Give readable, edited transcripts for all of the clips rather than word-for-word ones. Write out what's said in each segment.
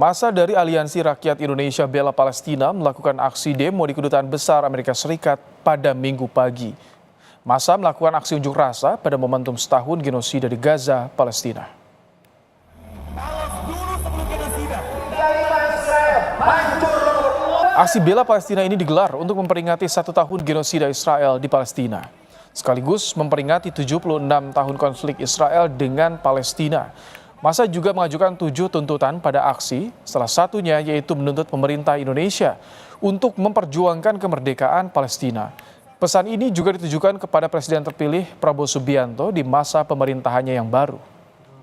Massa dari Aliansi Rakyat Indonesia Bela Palestina melakukan aksi demo di Kedutaan Besar Amerika Serikat pada Minggu pagi. Massa melakukan aksi unjuk rasa pada momentum setahun genosida di Gaza, Palestina. Aksi bela Palestina ini digelar untuk memperingati 1 tahun genosida Israel di Palestina, sekaligus memperingati 76 tahun konflik Israel dengan Palestina. Massa juga mengajukan 7 tuntutan pada aksi, salah satunya yaitu menuntut pemerintah Indonesia untuk memperjuangkan kemerdekaan Palestina. Pesan ini juga ditujukan kepada Presiden terpilih Prabowo Subianto di masa pemerintahannya yang baru.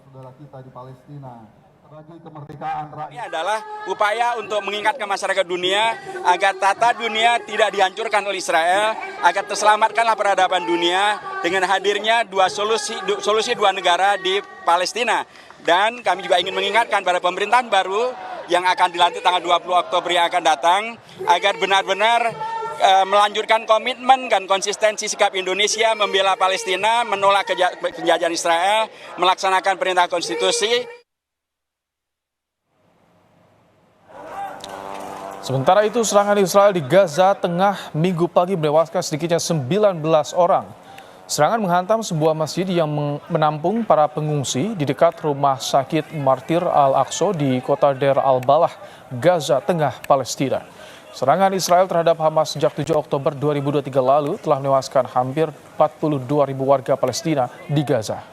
Saudara kita di Palestina, bagi kemerdekaan rakyat. Ini adalah upaya untuk mengingatkan masyarakat dunia agar tata dunia tidak dihancurkan oleh Israel, agar terselamatkanlah peradaban dunia dengan hadirnya solusi dua negara di Palestina. Dan kami juga ingin mengingatkan pada pemerintahan baru yang akan dilantik tanggal 20 Oktober yang akan datang, agar benar-benar melanjutkan komitmen dan konsistensi sikap Indonesia membela Palestina, menolak penjajahan Israel, melaksanakan perintah konstitusi. Sementara itu, serangan Israel di Gaza Tengah Minggu pagi menewaskan sedikitnya 19 orang. Serangan menghantam sebuah masjid yang menampung para pengungsi di dekat rumah sakit Martir Al-Aqsa di kota Deir al-Balah, Gaza Tengah, Palestina. Serangan Israel terhadap Hamas sejak 7 Oktober 2023 lalu telah menewaskan hampir 42.000 warga Palestina di Gaza.